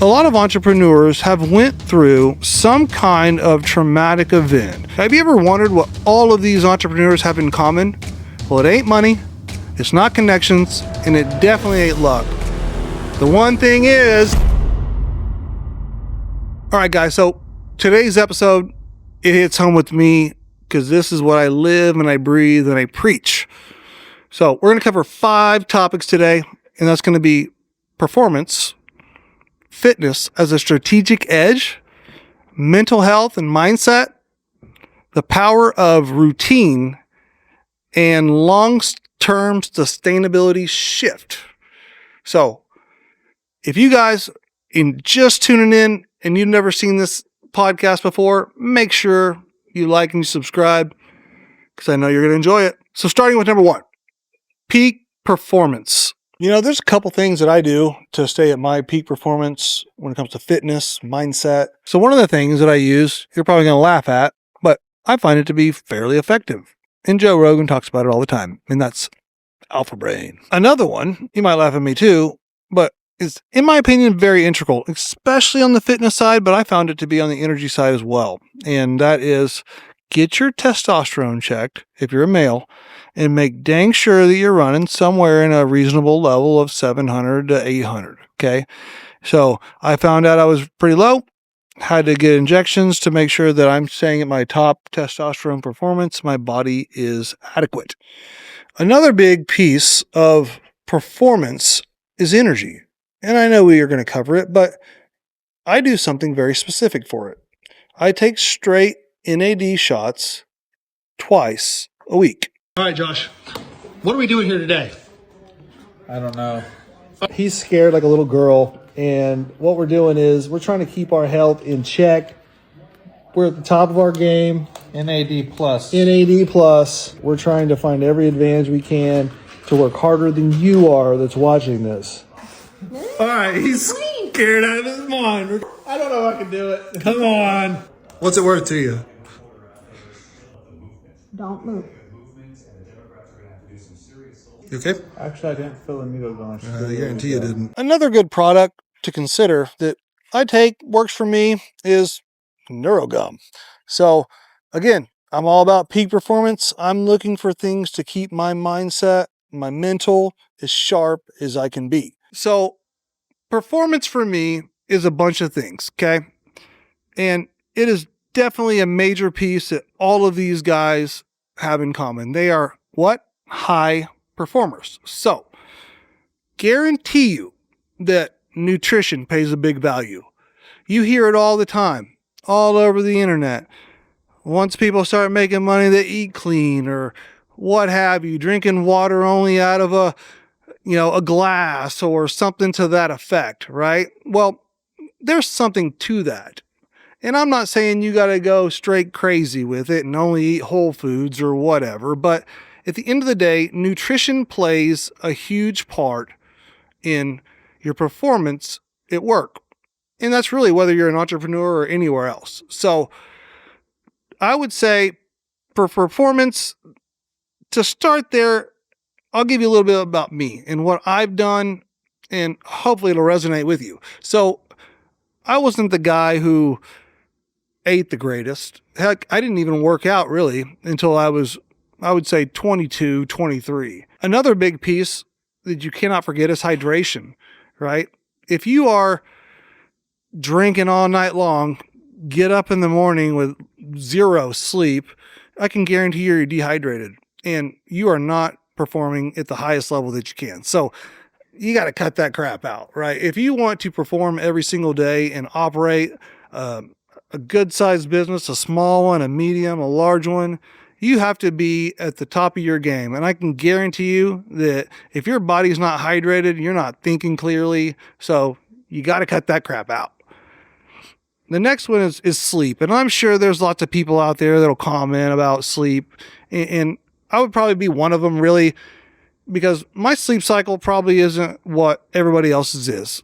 A lot of entrepreneurs have went through some kind of traumatic event. Have you ever wondered what all of these entrepreneurs have in common? Well, it ain't money, it's not connections, and it definitely ain't luck. The one thing is... All right, guys, so today's episode, it hits home with me because this is what I live and I breathe and I preach. So we're going to cover 5 topics today, and that's going to be performance, fitness as a strategic edge, mental health and mindset, the power of routine, and long-term sustainability shift. So if you guys in just tuning in and you've never seen this podcast before, make sure you like and you subscribe because I know you're going to enjoy it. So starting with number 1, peak performance. You know, there's a couple things that I do to stay at my peak performance when it comes to fitness, mindset. So one of the things that I use, you're probably going to laugh at, but I find it to be fairly effective. And Joe Rogan talks about it all the time, and that's alpha brain. Another one, you might laugh at me too, but is, in my opinion, very integral, especially on the fitness side, but I found it to be on the energy side as well. And that is get your testosterone checked if you're a male and make dang sure that you're running somewhere in a reasonable level of 700 to 800. Okay. So I found out I was pretty low, had to get injections to make sure that I'm staying at my top testosterone performance. My body is adequate. Another big piece of performance is energy. And I know we are going to cover it, but I do something very specific for it. I take straight NAD shots twice a week. All right, Josh, what are we doing here today? I don't know. He's scared like a little girl, and what we're doing is we're trying to keep our health in check. We're at the top of our game. NAD plus. NAD plus. We're trying to find every advantage we can to work harder than you are that's watching this. All right, he's scared out of his mind. I don't know if I can do it. Come on. What's it worth to you? Don't move. You okay? Actually, I didn't feel the needle going. I guarantee you didn't. Another good product to consider that I take, works for me, is NeuroGum. So, again, I'm all about peak performance. I'm looking for things to keep my mindset, my mental, as sharp as I can be. So, performance for me is a bunch of things, okay? And it is definitely a major piece that all of these guys have in common. They are what? High performers. So, guarantee you that nutrition pays a big value. You hear it all the time, all over the internet. Once people start making money, they eat clean or what have you, drinking water only out of a glass or something to that effect, right? Well, there's something to that. And I'm not saying you got to go straight crazy with it and only eat whole foods or whatever, but at the end of the day, nutrition plays a huge part in your performance at work. And that's really whether you're an entrepreneur or anywhere else. So I would say for performance, to start there, I'll give you a little bit about me and what I've done, and hopefully it'll resonate with you. So I wasn't the guy who ate the greatest. Heck, I didn't even work out really until I would say 22, 23. Another big piece that you cannot forget is hydration, right? If you are drinking all night long, get up in the morning with 0 sleep, I can guarantee you're dehydrated and you are not performing at the highest level that you can. So you got to cut that crap out, right? If you want to perform every single day and operate a good sized business, a small one, a medium, a large one, you have to be at the top of your game. And I can guarantee you that if your body's not hydrated, you're not thinking clearly. So you got to cut that crap out. The next one is sleep. And I'm sure there's lots of people out there that'll comment about sleep. And I would probably be one of them really, because my sleep cycle probably isn't what everybody else's is.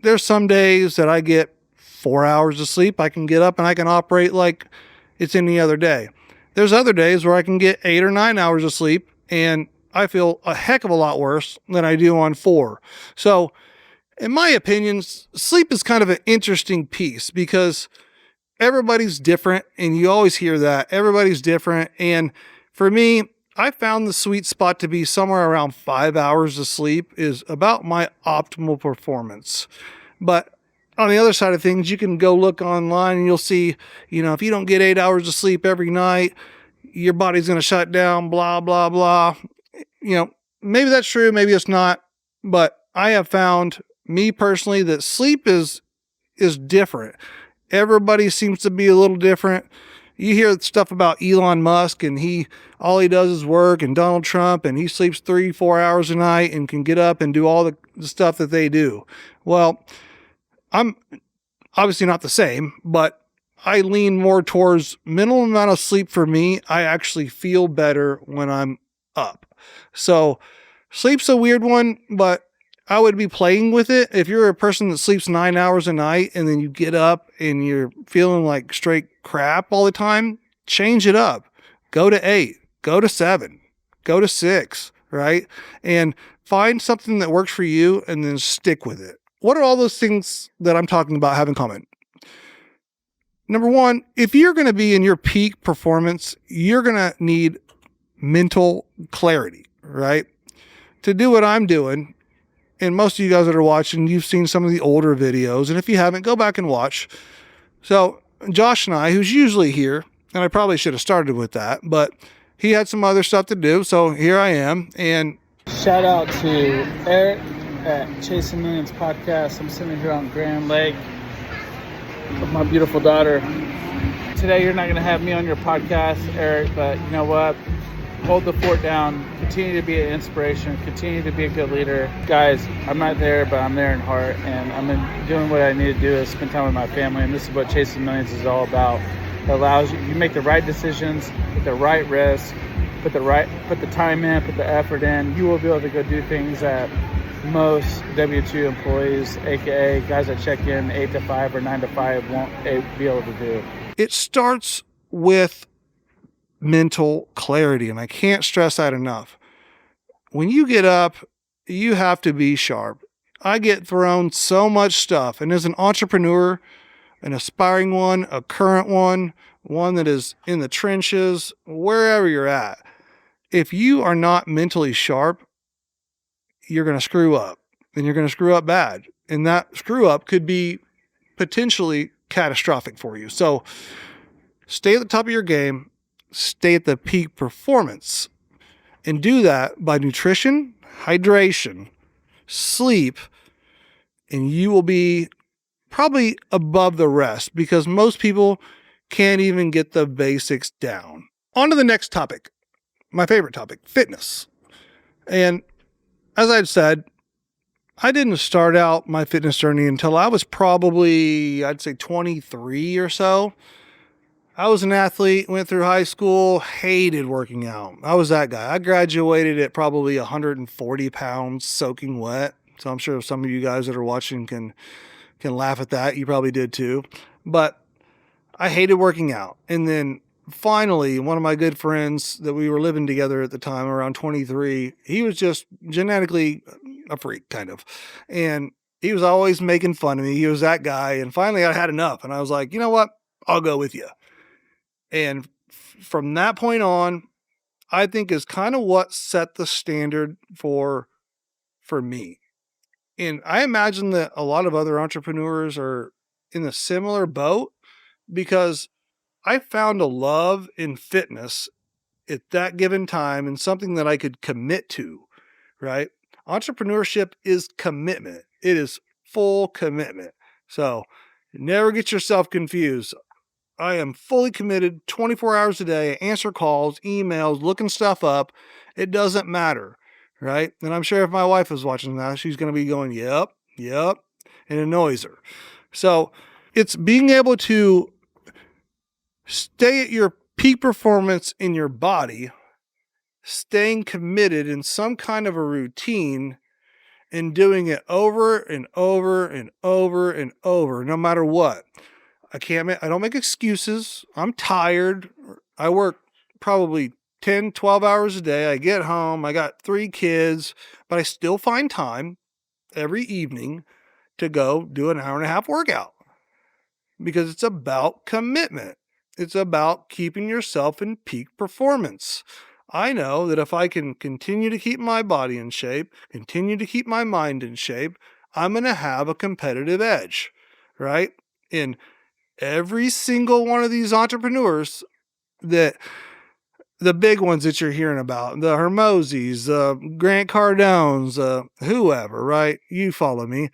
There's some days that I get 4 hours of sleep. I can get up and I can operate like it's any other day. There's other days where I can get 8 or 9 hours of sleep and I feel a heck of a lot worse than I do on 4. So In my opinion, sleep is kind of an interesting piece because everybody's different, and you always hear that everybody's different. And for me, I found the sweet spot to be somewhere around 5 hours of sleep is about my optimal performance. But on the other side of things, you can go look online and you'll see, if you don't get 8 hours of sleep every night, your body's going to shut down, blah, blah, blah. Maybe that's true, maybe it's not. But I have found, me personally, that sleep is different. Everybody seems to be a little different. You hear stuff about Elon Musk and all he does is work, and Donald Trump, and he sleeps 3-4 hours a night and can get up and do all the stuff that they do. Well, I'm obviously not the same, but I lean more towards minimal amount of sleep for me. I actually feel better when I'm up. So sleep's a weird one, but I would be playing with it. If you're a person that sleeps 9 hours a night and then you get up and you're feeling like straight crap all the time, change it up. Go to 8, go to 7, go to 6, right? And find something that works for you and then stick with it. What are all those things that I'm talking about have in common? Number one, if you're going to be in your peak performance, you're going to need mental clarity, right? To do what I'm doing, and most of you guys that are watching, you've seen some of the older videos, and if you haven't, go back and watch. So Josh and I, who's usually here, and I probably should have started with that, but he had some other stuff to do, so here I am. And Shout out to Erik at Chasing Millions podcast. I'm sitting here on Grand Lake with my beautiful daughter. Today you're not going to have me on your podcast, Erik, but you know what? Hold the fort down. Continue to be an inspiration. Continue to be a good leader. Guys, I'm not there, but I'm there in heart, and I'm doing what I need to do is spend time with my family, and this is what Chasing Millions is all about. It allows you make the right decisions, with the right risk, put the time in, put the effort in. You will be able to go do things that most W-2 employees, aka guys that check in 8 to 5 or 9 to 5, won't be able to do. it starts with mental clarity, and I can't stress that enough. When you get up, you have to be sharp. I get thrown so much stuff, and as an entrepreneur, an aspiring one, a current one that is in the trenches, wherever you're at, if you are not mentally sharp, you're going to screw up, and you're going to screw up bad. And that screw up could be potentially catastrophic for you. So stay at the top of your game, stay at the peak performance, and do that by nutrition, hydration, sleep, and you will be probably above the rest because most people can't even get the basics down. On to the next topic, my favorite topic, fitness. And as I've said, I didn't start out my fitness journey until I was probably, I'd say 23 or so. I was an athlete, went through high school, hated working out. I was that guy. I graduated at probably 140 pounds soaking wet. So I'm sure some of you guys that are watching can laugh at that. You probably did too. But I hated working out. And then finally, one of my good friends that we were living together at the time, around 23, he was just genetically a freak, kind of. And he was always making fun of me. He was that guy. And finally, I had enough. And I was like, you know what? I'll go with you. And from that point on, I think is kind of what set the standard for me. And I imagine that a lot of other entrepreneurs are in a similar boat because I found a love in fitness at that given time and something that I could commit to, right? Entrepreneurship is commitment. It is full commitment. So never get yourself confused. I am fully committed 24 hours a day, answer calls, emails, looking stuff up. It doesn't matter, right? And I'm sure if my wife is watching that, she's going to be going, yep, and it annoys her. So it's being able to stay at your peak performance in your body, staying committed in some kind of a routine and doing it over and over and over and over, no matter what. I don't make excuses. I'm tired. I work probably 10, 12 hours a day. I get home. I got 3 kids, but I still find time every evening to go do an hour and a half workout because it's about commitment. It's about keeping yourself in peak performance. I know that if I can continue to keep my body in shape, continue to keep my mind in shape, I'm going to have a competitive edge, right? In every single one of these entrepreneurs, that the big ones that you're hearing about, the Hermosis, Grant Cardones, whoever, right? You follow me.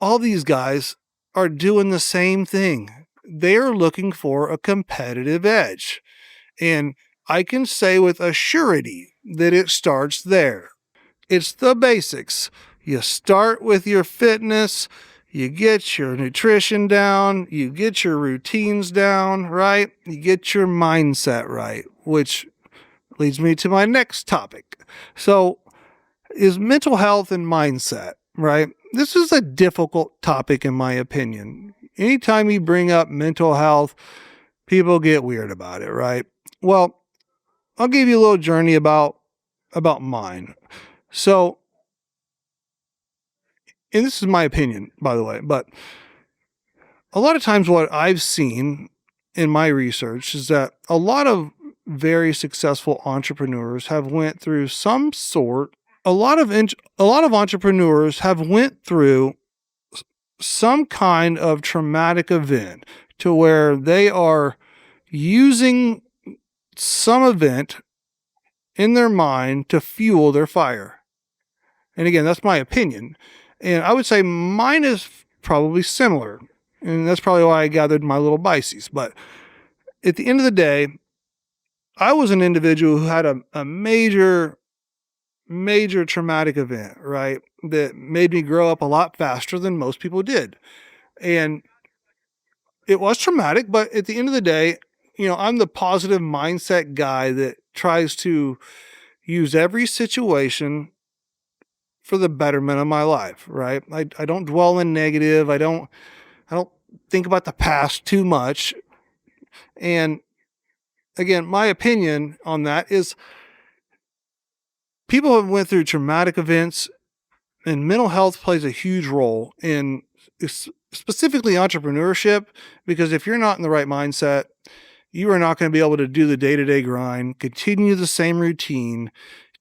All these guys are doing the same thing. They're looking for a competitive edge. And I can say with a surety that it starts there. It's the basics. You start with your fitness, you get your nutrition down, you get your routines down, right? You get your mindset right, which leads me to my next topic. So, is mental health and mindset, right? This is a difficult topic, in my opinion. Anytime you bring up mental health, people get weird about it, right? Well, I'll give you a little journey about mine. So, and this is my opinion, by the way, but a lot of times what I've seen in my research is that a lot of very successful entrepreneurs have went through some sort a lot of entrepreneurs have went through some kind of traumatic event to where they are using some event in their mind to fuel their fire. And again, that's my opinion. And I would say mine is probably similar. And that's probably why I gathered my little biases. But at the end of the day, I was an individual who had a major traumatic event, right? That made me grow up a lot faster than most people did. And it was traumatic, but at the end of the day, I'm the positive mindset guy that tries to use every situation for the betterment of my life, right? I don't dwell in negative. I don't think about the past too much. And again, my opinion on that is people have went through traumatic events, and mental health plays a huge role in specifically entrepreneurship, because if you're not in the right mindset, you are not going to be able to do the day-to-day grind, continue the same routine,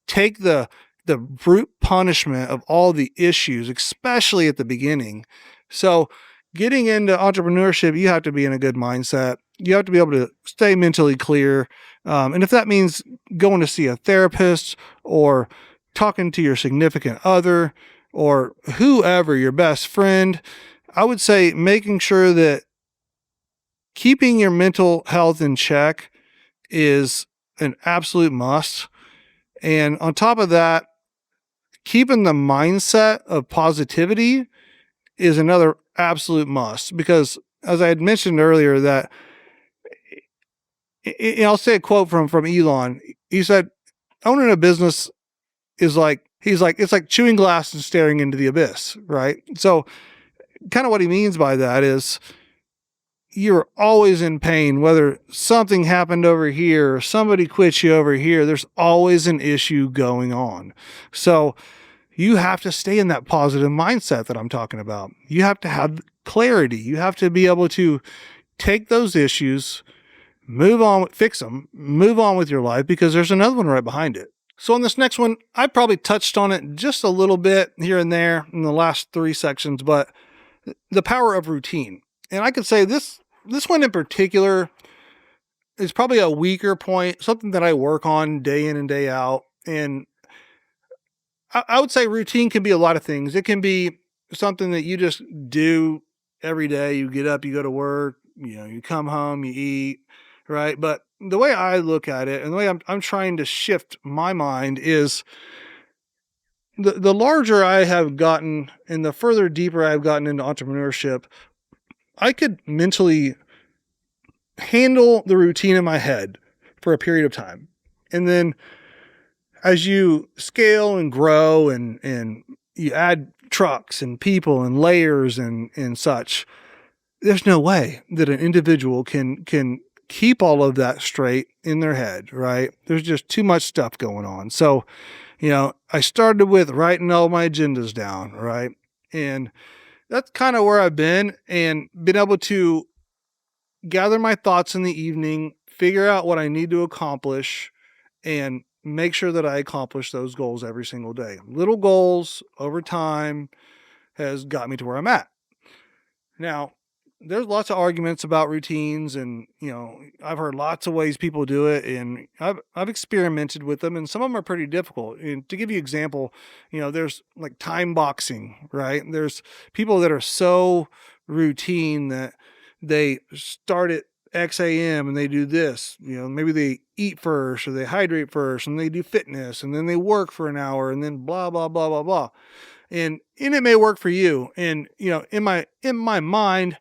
take the brute punishment of all the issues, especially at the beginning. So getting into entrepreneurship, you have to be in a good mindset. You have to be able to stay mentally clear. And if that means going to see a therapist or talking to your significant other or whoever, your best friend, I would say making sure that keeping your mental health in check is an absolute must. And on top of that, keeping the mindset of positivity is another absolute must, because as I had mentioned earlier, that I'll say a quote from Elon. He said, owning a business is it's like chewing glass and staring into the abyss, right? So kind of what he means by that is you're always in pain, whether something happened over here or somebody quit you over here, there's always an issue going on. So you have to stay in that positive mindset that I'm talking about. You have to have clarity. You have to be able to take those issues, move on, fix them, move on with your life, because there's another one right behind it. So on this next one, I probably touched on it just a little bit here and there in the last 3 sections, but the power of routine. And I could say this one in particular is probably a weaker point, something that I work on day in and day out. And I would say routine can be a lot of things. It can be something that you just do every day. You get up, you go to work, you come home, you eat, right? But the way I look at it and the way I'm trying to shift my mind is the larger I have gotten and the further deeper I've gotten into entrepreneurship, I could mentally handle the routine in my head for a period of time. And then as you scale and grow and you add trucks and people and layers and such, there's no way that an individual can keep all of that straight in their head, right? There's just too much stuff going on. So, I started with writing all my agendas down, right? And that's kind of where I've been and been able to gather my thoughts in the evening, figure out what I need to accomplish, and make sure that I accomplish those goals every single day. Little goals over time has got me to where I'm at. Now, there's lots of arguments about routines, and I've heard lots of ways people do it, and I've experimented with them, and some of them are pretty difficult. And to give you an example, there's like time boxing, right? There's people that are so routine that they start at X AM and they do this. Maybe they eat first or they hydrate first, and they do fitness, and then they work for an hour, and then blah blah blah blah blah. And it may work for you. And in my mind,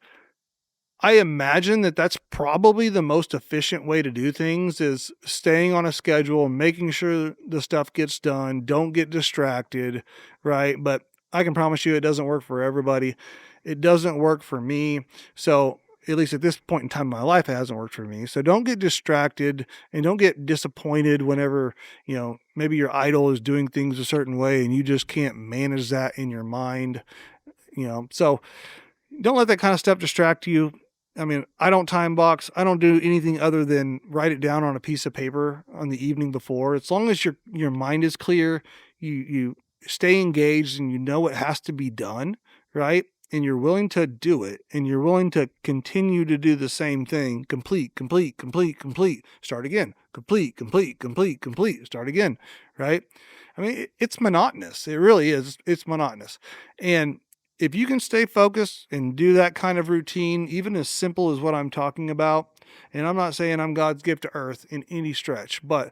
I imagine that that's probably the most efficient way to do things is staying on a schedule, making sure the stuff gets done, don't get distracted, right? But I can promise you it doesn't work for everybody. It doesn't work for me. So at least at this point in time in my life, it hasn't worked for me. So don't get distracted and don't get disappointed whenever, maybe your idol is doing things a certain way and you just can't manage that in your mind. So don't let that kind of stuff distract you. I mean, I don't time box. I don't do anything other than write it down on a piece of paper on the evening before. As long as your mind is clear, you stay engaged and you know what has to be done, right? And you're willing to do it, and you're willing to continue to do the same thing. Complete, complete, complete, complete. Start again. Complete, complete, complete, complete. Start again, right? I mean, it's monotonous. It really is. It's monotonous. And if you can stay focused and do that kind of routine, even as simple as what I'm talking about, and I'm not saying I'm God's gift to earth in any stretch, but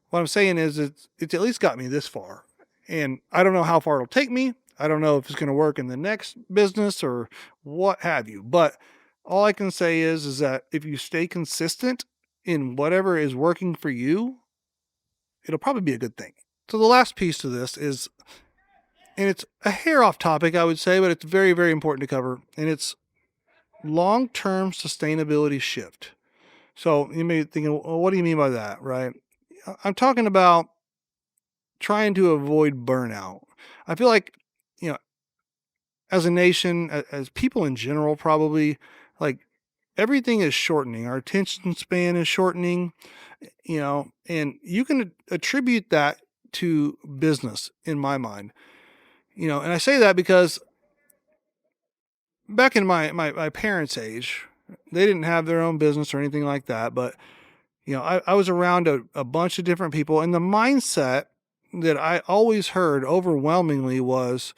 what I'm saying is it's at least got me this far. And I don't know how far it'll take me. I don't know if it's going to work in the next business or what have you. But all I can say is that if you stay consistent in whatever is working for you, it'll probably be a good thing. So the last piece to this is, and it's a hair off topic, I would say, but it's very, very important to cover. And it's long-term sustainability shift. So you may be thinking, well, what do you mean by that, right? I'm talking about trying to avoid burnout. I feel like, you know, as a nation, as people in general, probably, like, everything is shortening. Our attention span is shortening, and you can attribute that to business in my mind. And I say that because back in my parents' age, they didn't have their own business or anything like that. But, I was around a bunch of different people, and the mindset that I always heard overwhelmingly was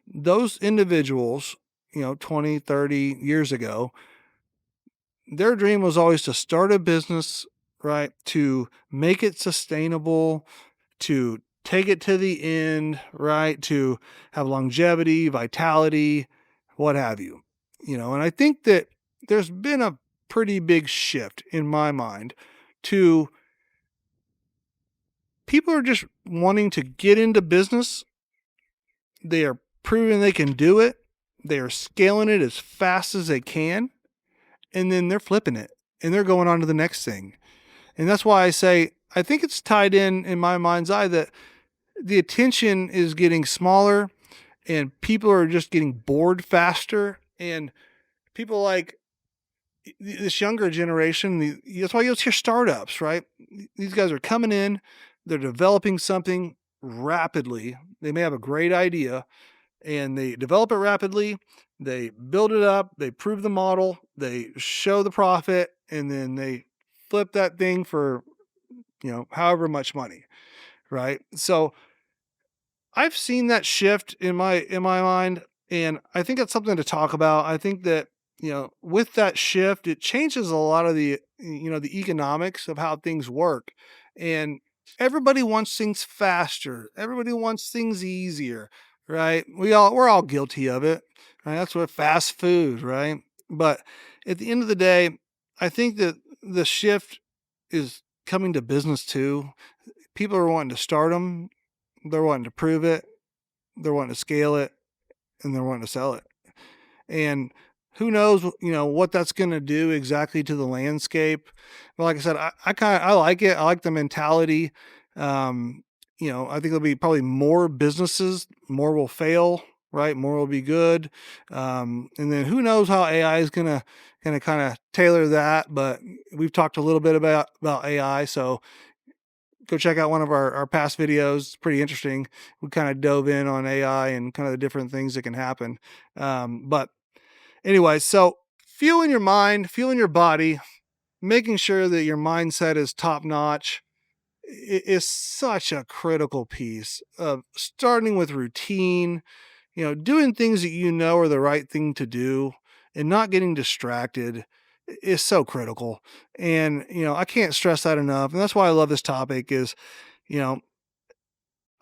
those individuals, 20, 30 years ago, their dream was always to start a business, right? To make it sustainable, to take it to the end, right? To have longevity, vitality, what have you. And I think that there's been a pretty big shift in my mind to people are just wanting to get into business. They are proving they can do it. They are scaling it as fast as they can. And then they're flipping it and they're going on to the next thing. And that's why I say, I think it's tied in my mind's eye that the attention is getting smaller and people are just getting bored faster. And people like this younger generation, that's why you'll hear startups, right? These guys are coming in, they're developing something rapidly. They may have a great idea and they develop it rapidly. They build it up, they prove the model, they show the profit, and then they flip that thing for, however much money, right? So I've seen that shift in my mind, and I think it's something to talk about. I think that, with that shift, it changes a lot of the economics of how things work. And everybody wants things faster. Everybody wants things easier, right? We're all guilty of it, right? That's what fast food, right? But at the end of the day, I think that the shift is coming to business too. People are wanting to start them. They're wanting to prove it. They're wanting to scale it, and they're wanting to sell it. And who knows, what that's going to do exactly to the landscape. But like I said, I like it. I like the mentality. I think there'll be probably more businesses, more will fail, right? More will be good. And then who knows how AI is gonna kind of tailor that, but we've talked a little bit about AI, so go check out one of our past videos. It's pretty interesting. We kind of dove in on AI and kind of the different things that can happen. But anyway, so fueling your mind, fueling your body, making sure that your mindset is top notch is such a critical piece of starting with routine, doing things that you know are the right thing to do and not getting distracted is so critical. And, I can't stress that enough. And that's why I love this topic is, you know,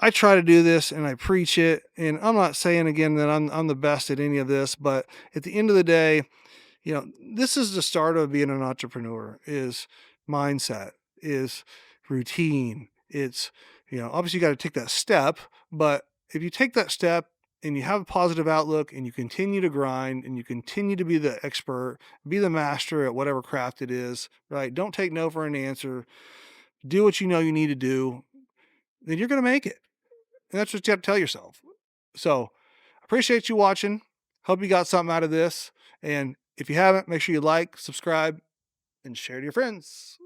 I try to do this and I preach it. And I'm not saying again that I'm the best at any of this, but at the end of the day, this is the start of being an entrepreneur is mindset, is routine. It's, obviously you got to take that step, but if you take that step and you have a positive outlook and you continue to grind and you continue to be the expert, be the master at whatever craft it is, right? Don't take no for an answer. Do what you know you need to do, then you're going to make it. And that's what you have to tell yourself. So appreciate you watching. Hope you got something out of this. And if you haven't, make sure you like, subscribe, and share to your friends.